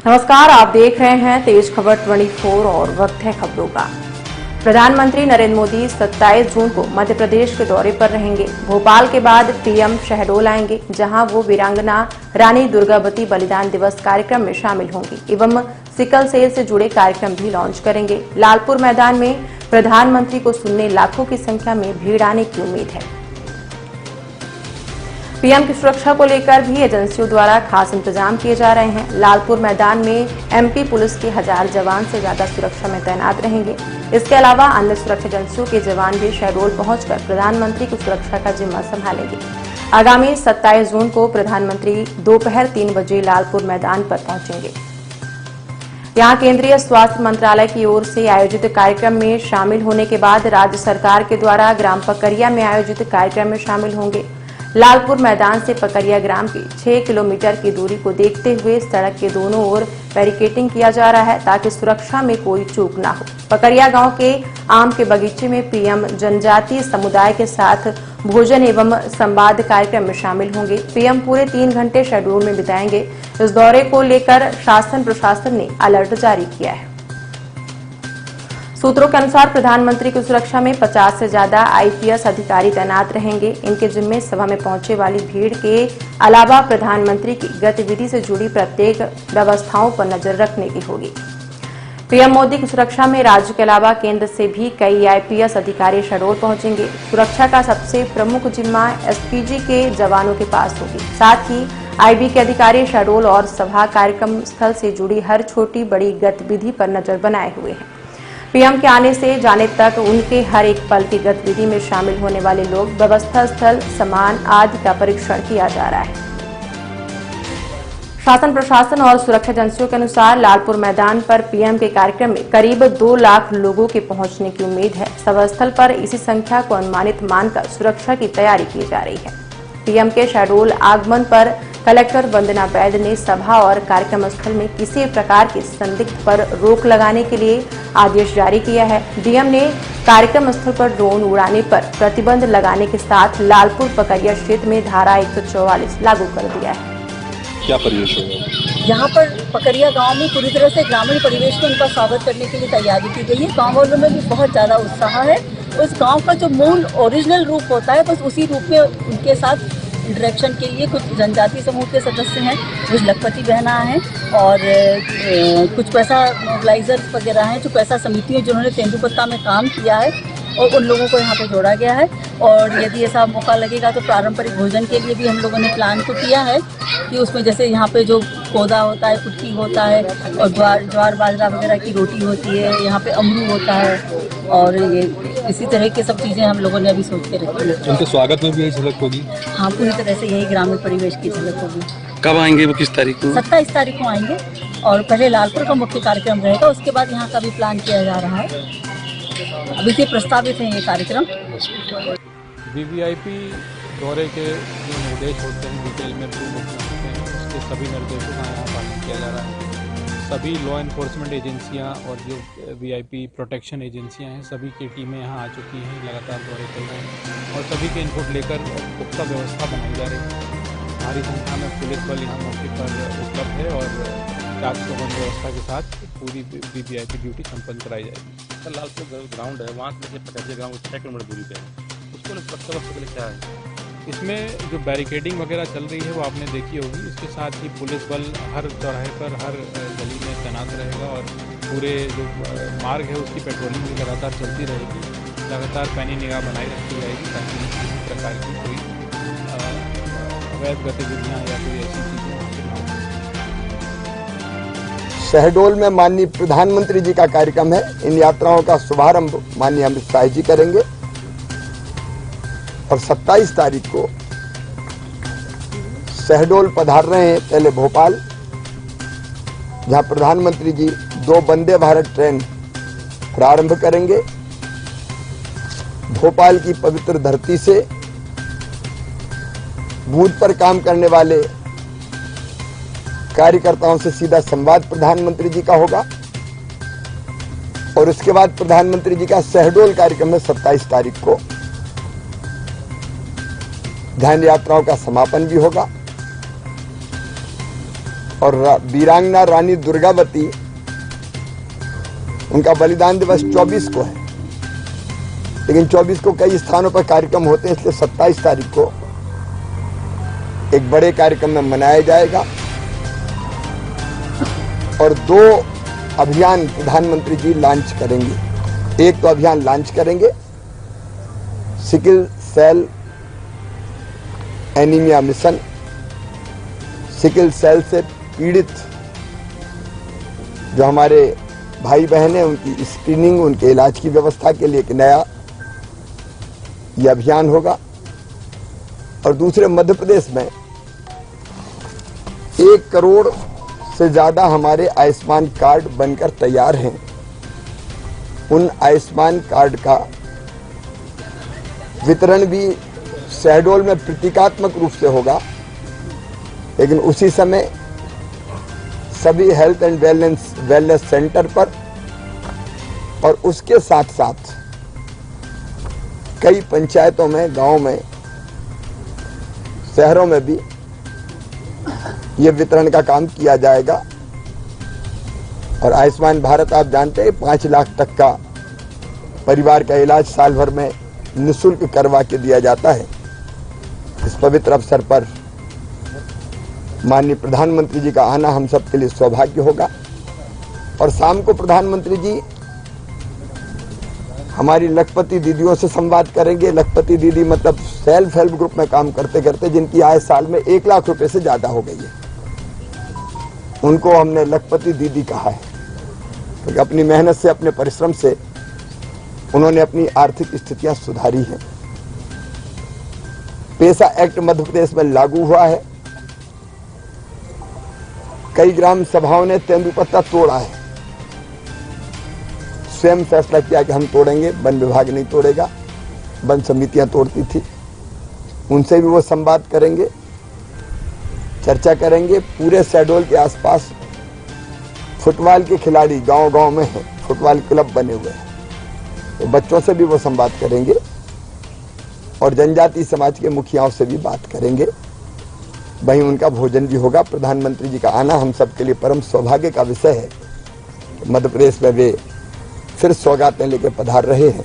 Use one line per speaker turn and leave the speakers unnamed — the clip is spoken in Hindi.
नमस्कार, आप देख रहे हैं तेज खबर 24 और वक्त है खबरों का। प्रधानमंत्री नरेंद्र मोदी 27 जून को मध्य प्रदेश के दौरे पर रहेंगे। भोपाल के बाद पीएम शहडोल आएंगे, जहां वो वीरांगना रानी दुर्गावती बलिदान दिवस कार्यक्रम में शामिल होंगी एवं सिकल सेल से जुड़े कार्यक्रम भी लॉन्च करेंगे। लालपुर मैदान में प्रधानमंत्री को सुनने लाखों की संख्या में भीड़ आने की उम्मीद है। पीएम की सुरक्षा को लेकर भी एजेंसियों द्वारा खास इंतजाम किए जा रहे हैं। लालपुर मैदान में एमपी पुलिस के 1000 जवान से ज्यादा सुरक्षा में तैनात रहेंगे। इसके अलावा अन्य सुरक्षा एजेंसियों के जवान भी शहडोल पहुंचकर प्रधानमंत्री की सुरक्षा का जिम्मा संभालेंगे। आगामी 27 जून को प्रधानमंत्री दोपहर 3 बजे लालपुर मैदान पर पहुंचेंगे। यहां केंद्रीय स्वास्थ्य मंत्रालय की ओर से आयोजित कार्यक्रम में शामिल होने के बाद राज्य सरकार के द्वारा ग्राम पकरिया में आयोजित कार्यक्रम में शामिल होंगे। लालपुर मैदान से पकरिया ग्राम की 6 किलोमीटर की दूरी को देखते हुए सड़क के दोनों ओर बैरिकेडिंग किया जा रहा है ताकि सुरक्षा में कोई चूक न हो। पकरिया गांव के आम के बगीचे में पीएम जनजातीय समुदाय के साथ भोजन एवं संवाद कार्यक्रम में शामिल होंगे। पीएम पूरे 3 घंटे शहडोल में बिताएंगे। इस दौरे को लेकर शासन प्रशासन ने अलर्ट जारी किया है। सूत्रों के अनुसार प्रधानमंत्री की सुरक्षा में 50 से ज्यादा आईपीएस अधिकारी तैनात रहेंगे। इनके जिम्मे सभा में पहुंचे वाली भीड़ के अलावा प्रधानमंत्री की गतिविधि से जुड़ी प्रत्येक व्यवस्थाओं पर नजर रखने की होगी। पीएम मोदी की सुरक्षा में राज्य के अलावा केंद्र से भी कई आईपीएस अधिकारी शहडोल पहुंचेंगे। सुरक्षा का सबसे प्रमुख जिम्मा एसपीजी के जवानों के पास होगी। साथ ही आईबी के अधिकारी शहडोल और सभा कार्यक्रम स्थल से जुड़ी हर छोटी बड़ी गतिविधि पर नजर बनाए हुए हैं। पीएम के आने से जाने तक उनके हर एक पल की गतिविधि में शामिल होने वाले लोग, व्यवस्था स्थल, सामान आदि का परीक्षण किया जा रहा है। शासन प्रशासन और सुरक्षा एजेंसियों के अनुसार लालपुर मैदान पर पीएम के कार्यक्रम में करीब 2 लाख लोगों के पहुंचने की उम्मीद है। सभा स्थल पर इसी संख्या को अनुमानित मानकर सुरक्षा की तैयारी की जा रही है। पीएम के शहडोल आगमन पर कलेक्टर वंदना वैद ने सभा और कार्यक्रम स्थल में किसी प्रकार के संदिग्ध पर रोक लगाने के लिए आदेश जारी किया है। डीएम ने कार्यक्रम स्थल पर ड्रोन उड़ाने पर प्रतिबंध लगाने के साथ लालपुर पकरिया क्षेत्र में धारा 144 लागू कर दिया है।
क्या परिवेश होगा
यहाँ पर पकरिया गांव में? पूरी तरह से ग्रामीण परिवेश में उनका स्वागत करने के लिए तैयारी की गई है। गाँव वालों में भी बहुत ज्यादा उत्साह है। उस गाँव का जो मूल ओरिजिनल रूप होता है, बस उसी रूप में उनके साथ इंटरेक्शन के लिए कुछ जनजाति समूह के सदस्य हैं, कुछ लखपति बहना हैं और कुछ पैसा मोबिलाइजर्स वगैरह हैं, जो पैसा समितियों जिन्होंने तेंदुपत्ता में काम किया है, और उन लोगों को यहाँ पे जोड़ा गया है। और यदि ऐसा मौका लगेगा तो पारंपरिक भोजन के लिए भी हम लोगों ने प्लान तो किया है कि उसमें जैसे यहाँ पे जो कोदा होता है, कुटकी होता है और ज्वार बाजरा वगैरह की रोटी होती है, यहाँ पे अमरू होता है और ये इसी तरह की सब चीज़ें हम लोगों ने अभी सोच के रखी है।
उनके स्वागत में भी यही झलक होगी?
हाँ, पूरी तरह से यही ग्रामीण परिवेश की झलक होगी।
कब आएंगे वो, किस तारीख को?
27 तारीख को आएंगे और पहले लालपुर का मुख्य कार्यक्रम रहेगा, उसके बाद यहाँ का भी प्लान किया जा रहा है। अभी से प्रस्तावित है ये कार्यक्रम।
वीवीआईपी दौरे के जो निर्देश होते हैं डिटेल में प्रूव होते हैं, उसके सभी निर्देशों का यहाँ पालन किया जा रहा है। सभी लॉ एनफोर्समेंट एजेंसियाँ और जो वीआईपी प्रोटेक्शन एजेंसियाँ हैं, सभी की टीमें यहाँ आ चुकी हैं, लगातार दौरे चल रहे हैं और सभी के इनपुट लेकर पुख्ता व्यवस्था बनाई जा रही है। भारी संख्या में पुलिस बल यहाँ मौके पर उपलब्ध है और जांच प्रबंध व्यवस्था के साथ पूरी वीवीआईपी ड्यूटी संपन्न कराई जाएगी।
सर, लालपुर ग्राउंड है, वहाँ से पकड़िया ग्राउंड 6 किलोमीटर दूरी पे है, उसको सुरक्षा के लिए क्या है?
इसमें जो बैरिकेडिंग वगैरह चल रही है वो आपने देखी होगी। इसके साथ ही पुलिस बल हर चौराहे पर, हर गली में तैनात रहेगा और पूरे जो मार्ग है उसकी पेट्रोलिंग भी लगातार चलती रहेगी। लगातार पैनी निगाह बनाई रखी जाएगी ताकि किसी प्रकार की कोई अवैध गतिविधियाँ या कोई ऐसी चीज़ें वहाँ पर ना हो।
शहडोल में माननीय प्रधानमंत्री जी का कार्यक्रम है। इन यात्राओं का शुभारंभ माननीय अमित शाह जी करेंगे और 27 तारीख को शहडोल पधार रहे हैं, पहले भोपाल, जहां प्रधानमंत्री जी 2 वंदे भारत ट्रेन प्रारंभ करेंगे। भोपाल की पवित्र धरती से बूथ पर काम करने वाले कार्यकर्ताओं से सीधा संवाद प्रधानमंत्री जी का होगा और उसके बाद प्रधानमंत्री जी का शहडोल कार्यक्रम में 27 तारीख को ध्यान यात्राओं का समापन भी होगा। और वीरांगना रानी दुर्गावती, उनका बलिदान दिवस 24 को है, लेकिन 24 को कई स्थानों पर कार्यक्रम होते हैं, इसलिए 27 तारीख को एक बड़े कार्यक्रम में मनाया जाएगा। और 2 अभियान प्रधानमंत्री जी लॉन्च करेंगे। एक तो अभियान लॉन्च करेंगे sickle cell anaemia mission, sickle cell से पीड़ित जो हमारे भाई बहन हैं उनकी स्क्रीनिंग, उनके इलाज की व्यवस्था के लिए एक नया यह अभियान होगा। और दूसरे मध्य प्रदेश में 1 करोड़ से ज्यादा हमारे आयुष्मान कार्ड बनकर तैयार हैं। उन आयुष्मान कार्ड का वितरण भी शहडोल में प्रतीकात्मक रूप से होगा, लेकिन उसी समय सभी हेल्थ एंड वेलनेस सेंटर पर और उसके साथ साथ कई पंचायतों में, गांव में, शहरों में भी ये वितरण का काम किया जाएगा। और आयुष्मान भारत आप जानते हैं 5 लाख तक का परिवार का इलाज साल भर में निःशुल्क करवा के दिया जाता है। इस पवित्र अवसर पर माननीय प्रधानमंत्री जी का आना हम सबके लिए सौभाग्य होगा। और शाम को प्रधानमंत्री जी हमारी लखपति दीदियों से संवाद करेंगे। लखपति दीदी मतलब सेल्फ हेल्प ग्रुप में काम करते करते जिनकी आय साल में 1 लाख रुपए से ज्यादा हो गई है, उनको हमने लखपति दीदी कहा है, क्योंकि अपनी मेहनत से, अपने परिश्रम से उन्होंने अपनी आर्थिक स्थितियां सुधारी हैं। पेशा एक्ट मध्य प्रदेश में लागू हुआ है। कई ग्राम सभाओं ने तेंदुपत्ता तोड़ा है, स्वयं फैसला किया कि हम तोड़ेंगे, वन विभाग नहीं तोड़ेगा, वन समितियां तोड़ती थी। उनसे भी वो संवाद करेंगे, चर्चा करेंगे। पूरे शहडोल के आसपास फुटबॉल के खिलाड़ी गांव-गांव में हैं, फुटबॉल क्लब बने हुए हैं, तो बच्चों से भी वो संवाद करेंगे और जनजाति समाज के मुखियाओं से भी बात करेंगे। वहीं उनका भोजन भी होगा। प्रधानमंत्री जी का आना हम सबके लिए परम सौभाग्य का विषय है। मध्य प्रदेश में वे फिर सौगातें लेकर पधार रहे हैं।